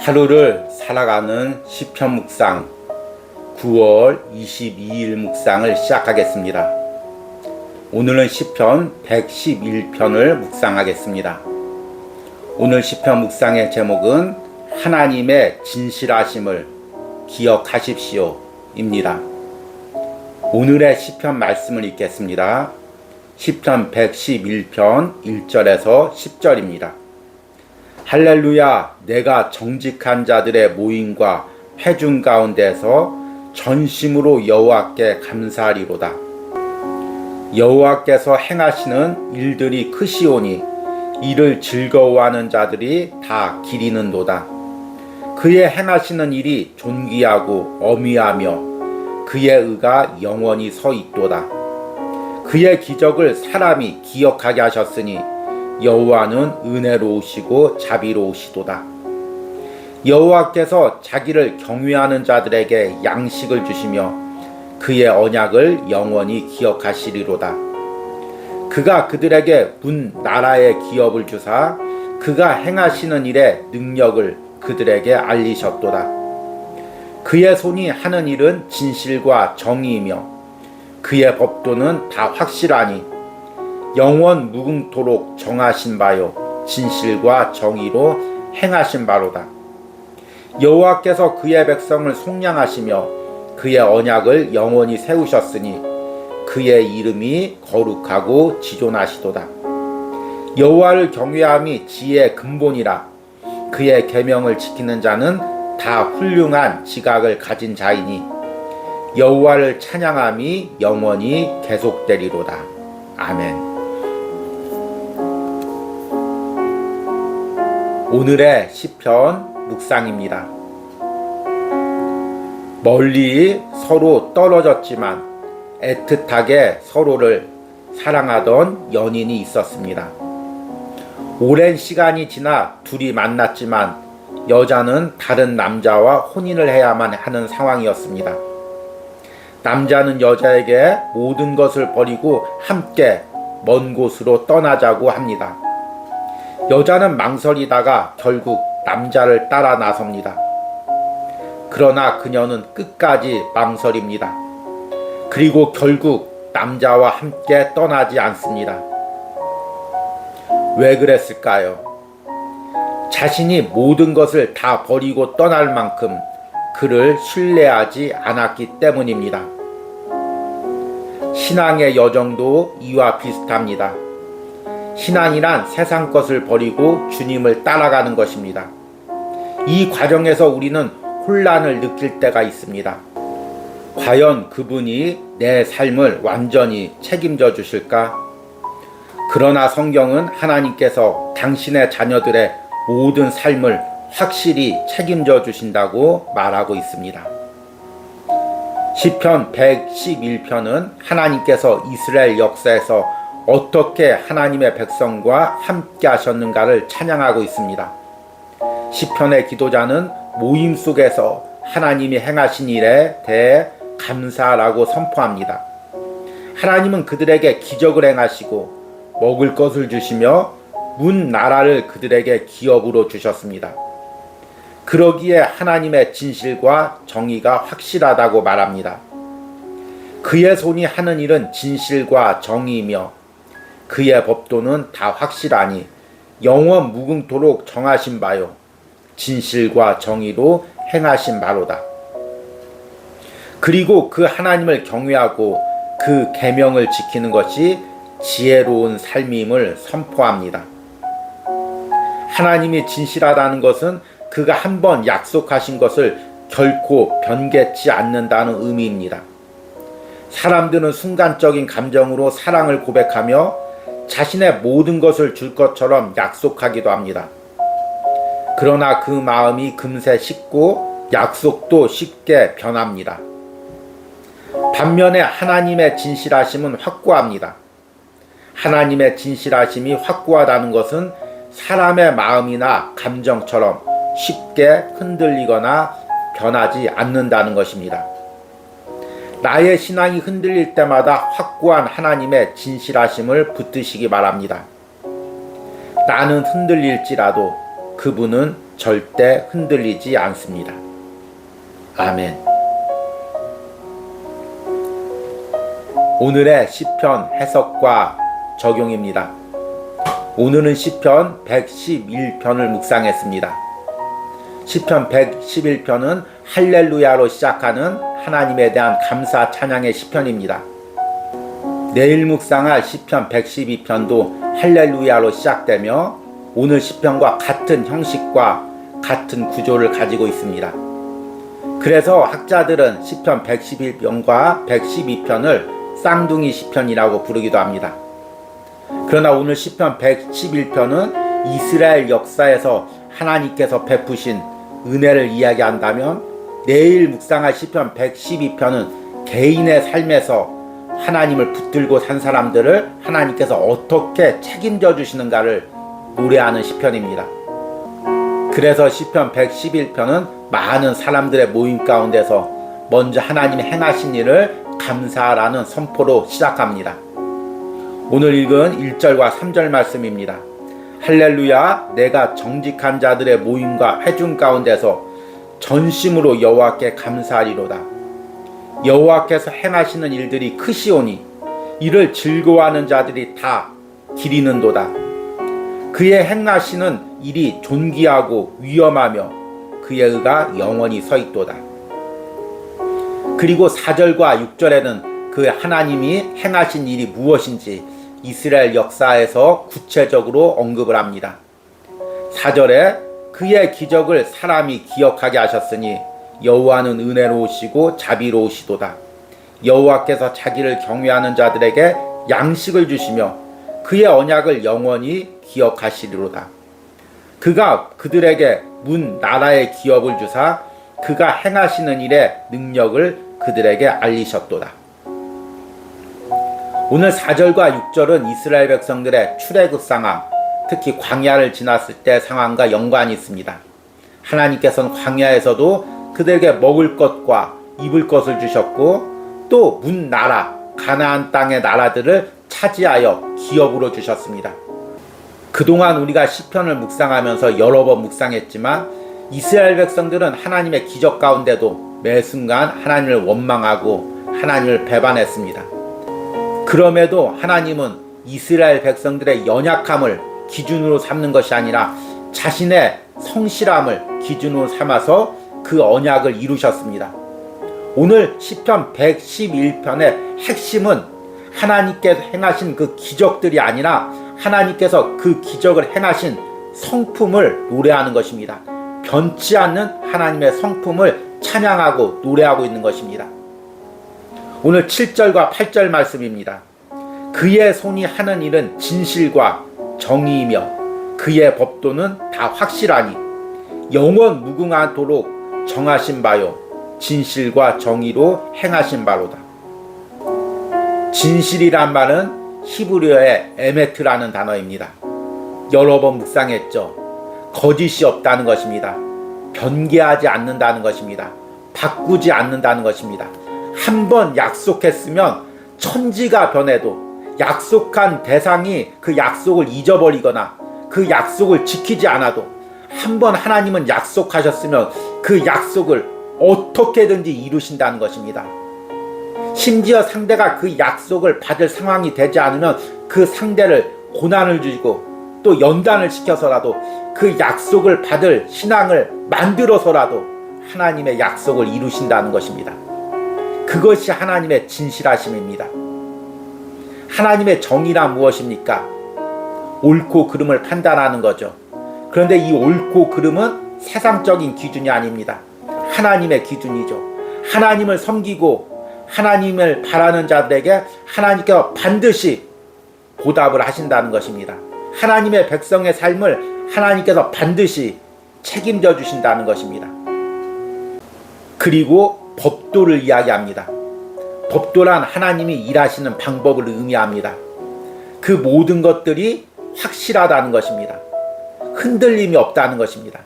하루를 살아가는 시편 묵상 9월 22일 묵상을 시작하겠습니다. 오늘은 시편 111편을 묵상하겠습니다. 오늘 시편 묵상의 제목은 하나님의 진실하심을 기억하십시오 입니다. 오늘의 시편 말씀을 읽겠습니다. 시편 111편 1절에서 10절입니다. 할렐루야, 내가 정직한 자들의 모임과 회중 가운데서 전심으로 여호와께 감사하리로다. 여호와께서 행하시는 일들이 크시오니 이를 즐거워하는 자들이 다 기리는도다. 그의 행하시는 일이 존귀하고 어미하며 그의 의가 영원히 서 있도다. 그의 기적을 사람이 기억하게 하셨으니 여호와는 은혜로우시고 자비로우시도다. 여호와께서 자기를 경외하는 자들에게 양식을 주시며 그의 언약을 영원히 기억하시리로다. 그가 그들에게 문 나라의 기업을 주사 그가 행하시는 일의 능력을 그들에게 알리셨도다. 그의 손이 하는 일은 진실과 정의이며 그의 법도는 다 확실하니 영원 무궁토록 정하신 바요 진실과 정의로 행하신 바로다. 여호와께서 그의 백성을 속량하시며 그의 언약을 영원히 세우셨으니 그의 이름이 거룩하고 지존하시도다. 여호와를 경외함이 지혜의 근본이라. 그의 계명을 지키는 자는 다 훌륭한 지각을 가진 자이니 여호와를 찬양함이 영원히 계속되리로다. 아멘. 오늘의 시편 묵상입니다. 멀리 서로 떨어졌지만 애틋하게 서로를 사랑하던 연인이 있었습니다. 오랜 시간이 지나 둘이 만났지만 여자는 다른 남자와 혼인을 해야만 하는 상황이었습니다. 남자는 여자에게 모든 것을 버리고 함께 먼 곳으로 떠나자고 합니다. 여자는 망설이다가 결국 남자를 따라 나섭니다. 그러나 그녀는 끝까지 망설입니다. 그리고 결국 남자와 함께 떠나지 않습니다. 왜 그랬을까요? 자신이 모든 것을 다 버리고 떠날 만큼 그를 신뢰하지 않았기 때문입니다. 신앙의 여정도 이와 비슷합니다. 신앙이란 세상 것을 버리고 주님을 따라가는 것입니다. 이 과정에서 우리는 혼란을 느낄 때가 있습니다. 과연 그분이 내 삶을 완전히 책임져 주실까? 그러나 성경은 하나님께서 당신의 자녀들의 모든 삶을 확실히 책임져 주신다고 말하고 있습니다. 시편 111편은 하나님께서 이스라엘 역사에서 어떻게 하나님의 백성과 함께 하셨는가를 찬양하고 있습니다. 시편의 기도자는 모임 속에서 하나님이 행하신 일에 대해 감사라고 선포합니다. 하나님은 그들에게 기적을 행하시고 먹을 것을 주시며 문 나라를 그들에게 기업으로 주셨습니다. 그러기에 하나님의 진실과 정의가 확실하다고 말합니다. 그의 손이 하는 일은 진실과 정의이며 그의 법도는 다 확실하니 영원 무궁토록 정하신 바요 진실과 정의로 행하신 바로다. 그리고 그 하나님을 경외하고 그 계명을 지키는 것이 지혜로운 삶임을 선포합니다. 하나님이 진실하다는 것은 그가 한번 약속하신 것을 결코 변개치 않는다는 의미입니다. 사람들은 순간적인 감정으로 사랑을 고백하며 자신의 모든 것을 줄 것처럼 약속하기도 합니다. 그러나 그 마음이 금세 식고 약속도 쉽게 변합니다. 반면에 하나님의 진실하심은 확고합니다. 하나님의 진실하심이 확고하다는 것은 사람의 마음이나 감정처럼 쉽게 흔들리거나 변하지 않는다는 것입니다. 나의 신앙이 흔들릴 때마다 확고한 하나님의 진실하심을 붙드시기 바랍니다. 나는 흔들릴지라도 그분은 절대 흔들리지 않습니다. 아멘. 오늘의 시편 해석과 적용입니다. 오늘은 시편 111편을 묵상했습니다. 시편 111편은 할렐루야로 시작하는 하나님에 대한 감사 찬양의 시편입니다. 내일 묵상할 시편 112편도 할렐루야로 시작되며 오늘 시편과 같은 형식과 같은 구조를 가지고 있습니다. 그래서 학자들은 시편 111편과 112편을 쌍둥이 시편이라고 부르기도 합니다. 그러나 오늘 시편 111편은 이스라엘 역사에서 하나님께서 베푸신 은혜를 이야기한다면 내일 묵상할 시편 112편은 개인의 삶에서 하나님을 붙들고 산 사람들을 하나님께서 어떻게 책임져 주시는가를 노래하는 시편입니다. 그래서 시편 111편은 많은 사람들의 모임 가운데서 먼저 하나님이 행하신 일을 감사라는 선포로 시작합니다. 오늘 읽은 1절과 3절 말씀입니다. 할렐루야, 내가 정직한 자들의 모임과 회중 가운데서 전심으로 여호와께 감사하리로다. 여호와께서 행하시는 일들이 크시오니 이를 즐거워하는 자들이 다 기리는도다. 그의 행하시는 일이 존귀하고 위엄하며 그의 의가 영원히 서 있도다. 그리고 4절과 6절에는 그 하나님이 행하신 일이 무엇인지 이스라엘 역사에서 구체적으로 언급을 합니다. 4절에 그의 기적을 사람이 기억하게 하셨으니 여호와는 은혜로우시고 자비로우시도다. 여호와께서 자기를 경외하는 자들에게 양식을 주시며 그의 언약을 영원히 기억하시리로다. 그가 그들에게 문 나라의 기업을 주사 그가 행하시는 일의 능력을 그들에게 알리셨도다. 오늘 4절과 6절은 이스라엘 백성들의 출애굽 상황, 특히 광야를 지났을 때 상황과 연관이 있습니다. 하나님께서는 광야에서도 그들에게 먹을 것과 입을 것을 주셨고 또 문 나라, 가나안 땅의 나라들을 차지하여 기업으로 주셨습니다. 그동안 우리가 시편을 묵상하면서 여러 번 묵상했지만 이스라엘 백성들은 하나님의 기적 가운데도 매 순간 하나님을 원망하고 하나님을 배반했습니다. 그럼에도 하나님은 이스라엘 백성들의 연약함을 기준으로 삼는 것이 아니라 자신의 성실함을 기준으로 삼아서 그 언약을 이루셨습니다. 오늘 시편 111편의 핵심은 하나님께서 행하신 그 기적들이 아니라 하나님께서 그 기적을 행하신 성품을 노래하는 것입니다. 변치 않는 하나님의 성품을 찬양하고 노래하고 있는 것입니다. 오늘 7절과 8절 말씀입니다. 그의 손이 하는 일은 진실과 정의이며 그의 법도는 다 확실하니 영원 무궁하도록 정하신 바요 진실과 정의로 행하신 바로다. 진실이란 말은 히브리어의 에메트라는 단어입니다. 여러 번 묵상했죠. 거짓이 없다는 것입니다. 변개하지 않는다는 것입니다. 바꾸지 않는다는 것입니다. 한번 약속했으면 천지가 변해도 약속한 대상이 그 약속을 잊어버리거나 그 약속을 지키지 않아도 한번 하나님은 약속하셨으면 그 약속을 어떻게든지 이루신다는 것입니다. 심지어 상대가 그 약속을 받을 상황이 되지 않으면 그 상대를 고난을 주고 또 연단을 시켜서라도 그 약속을 받을 신앙을 만들어서라도 하나님의 약속을 이루신다는 것입니다. 그것이 하나님의 진실하심입니다. 하나님의 정의란 무엇입니까? 옳고 그름을 판단하는 거죠. 그런데 이 옳고 그름은 세상적인 기준이 아닙니다. 하나님의 기준이죠. 하나님을 섬기고 하나님을 바라는 자들에게 하나님께서 반드시 보답을 하신다는 것입니다. 하나님의 백성의 삶을 하나님께서 반드시 책임져 주신다는 것입니다. 그리고 법도를 이야기합니다. 법도란 하나님이 일하시는 방법을 의미합니다. 그 모든 것들이 확실하다는 것입니다. 흔들림이 없다는 것입니다.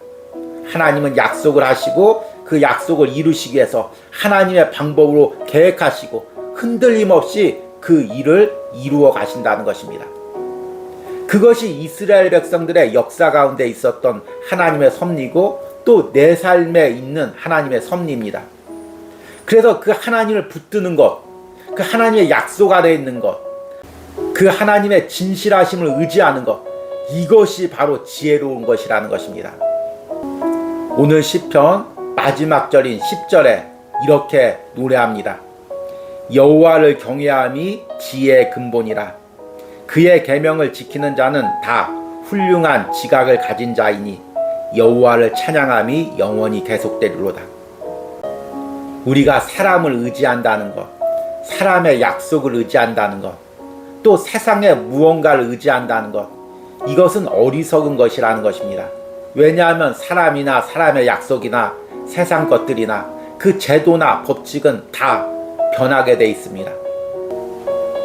하나님은 약속을 하시고 그 약속을 이루시기 위해서 하나님의 방법으로 계획하시고 흔들림 없이 그 일을 이루어 가신다는 것입니다. 그것이 이스라엘 백성들의 역사 가운데 있었던 하나님의 섭리고 또 내 삶에 있는 하나님의 섭리입니다. 그래서 그 하나님을 붙드는 것, 그 하나님의 약속 아래 있는 것, 그 하나님의 진실하심을 의지하는 것, 이것이 바로 지혜로운 것이라는 것입니다. 오늘 시편 마지막 절인 10절에 이렇게 노래합니다. 여호와를 경외함이 지혜의 근본이라. 그의 계명을 지키는 자는 다 훌륭한 지각을 가진 자이니 여호와를 찬양함이 영원히 계속되리로다. 우리가 사람을 의지한다는 것, 사람의 약속을 의지한다는 것, 또 세상의 무언가를 의지한다는 것, 이것은 어리석은 것이라는 것입니다. 왜냐하면 사람이나 사람의 약속이나 세상 것들이나 그 제도나 법칙은 다 변하게 돼 있습니다.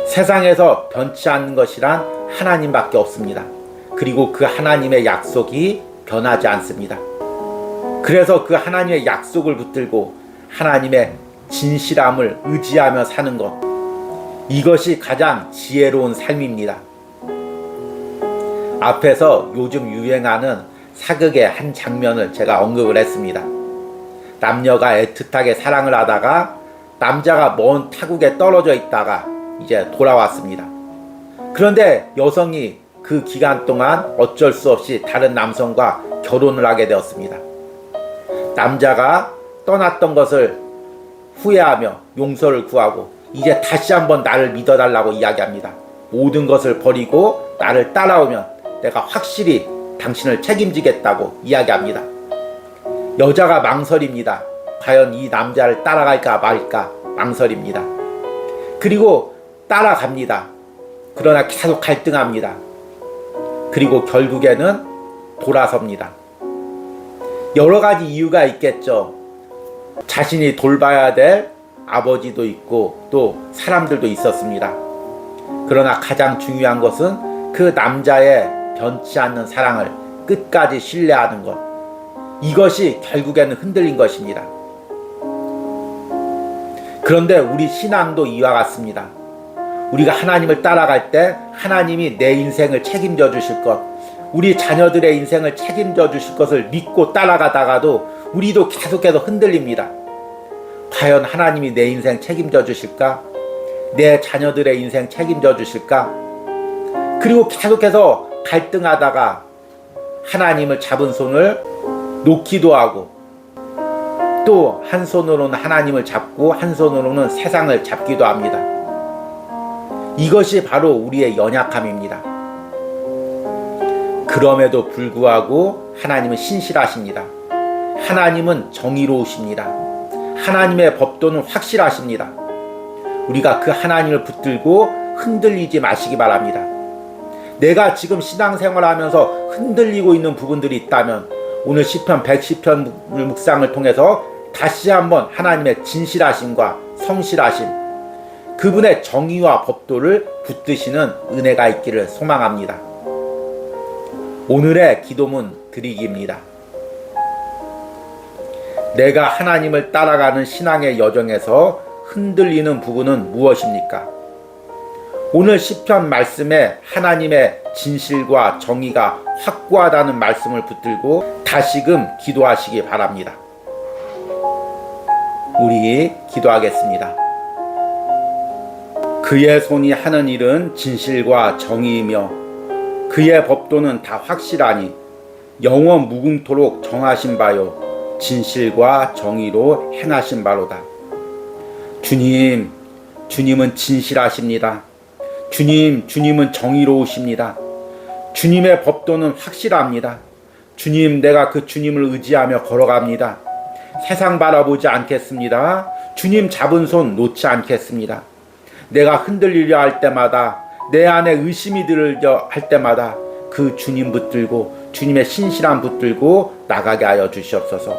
세상에서 변치 않는 것이란 하나님밖에 없습니다. 그리고 그 하나님의 약속이 변하지 않습니다. 그래서 그 하나님의 약속을 붙들고 하나님의 진실함을 의지하며 사는 것, 이것이 가장 지혜로운 삶입니다. 앞에서 요즘 유행하는 사극의 한 장면을 제가 언급을 했습니다. 남녀가 애틋하게 사랑을 하다가 남자가 먼 타국에 떨어져 있다가 이제 돌아왔습니다. 그런데 여성이 그 기간 동안 어쩔 수 없이 다른 남성과 결혼을 하게 되었습니다. 남자가 떠났던 것을 후회하며 용서를 구하고 이제 다시 한번 나를 믿어달라고 이야기합니다. 모든 것을 버리고 나를 따라오면 내가 확실히 당신을 책임지겠다고 이야기합니다. 여자가 망설입니다. 과연 이 남자를 따라갈까 말까 망설입니다. 그리고 따라갑니다. 그러나 계속 갈등합니다. 그리고 결국에는 돌아섭니다. 여러 가지 이유가 있겠죠. 자신이 돌봐야 될 아버지도 있고 또 사람들도 있었습니다. 그러나 가장 중요한 것은 그 남자의 변치 않는 사랑을 끝까지 신뢰하는 것, 이것이 결국에는 흔들린 것입니다. 그런데 우리 신앙도 이와 같습니다. 우리가 하나님을 따라갈 때 하나님이 내 인생을 책임져 주실 것, 우리 자녀들의 인생을 책임져 주실 것을 믿고 따라가다가도 우리도 계속해서 흔들립니다. 과연 하나님이 내 인생 책임져 주실까? 내 자녀들의 인생 책임져 주실까? 그리고 계속해서 갈등하다가 하나님을 잡은 손을 놓기도 하고 또 한 손으로는 하나님을 잡고 한 손으로는 세상을 잡기도 합니다. 이것이 바로 우리의 연약함입니다. 그럼에도 불구하고 하나님은 신실하십니다. 하나님은 정의로우십니다. 하나님의 법도는 확실하십니다. 우리가 그 하나님을 붙들고 흔들리지 마시기 바랍니다. 내가 지금 신앙생활을 하면서 흔들리고 있는 부분들이 있다면 오늘 시편 110편 묵상을 통해서 다시 한번 하나님의 진실하심과 성실하심, 그분의 정의와 법도를 붙드시는 은혜가 있기를 소망합니다. 오늘의 기도문 드리기입니다. 내가 하나님을 따라가는 신앙의 여정에서 흔들리는 부분은 무엇입니까? 오늘 시편 말씀에 하나님의 진실과 정의가 확고하다는 말씀을 붙들고 다시금 기도하시기 바랍니다. 우리 기도하겠습니다. 그의 손이 하는 일은 진실과 정의이며 그의 법도는 다 확실하니 영원 무궁토록 정하신 바요 진실과 정의로 행하신 바로다. 주님, 주님은 진실하십니다. 주님은 정의로우십니다. 주님의 법도는 확실합니다. 주님, 내가 그 주님을 의지하며 걸어갑니다. 세상 바라보지 않겠습니다. 주님 잡은 손 놓지 않겠습니다. 내가 흔들리려 할 때마다, 내 안에 의심이 들려 할 때마다 그 주님 붙들고 주님의 신실함 붙들고 나가게 하여 주시옵소서.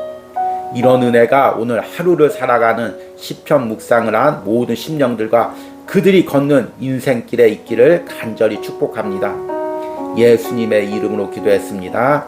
이런 은혜가 오늘 하루를 살아가는 시편 묵상을 한 모든 심령들과 그들이 걷는 인생길에 있기를 간절히 축복합니다. 예수님의 이름으로 기도했습니다.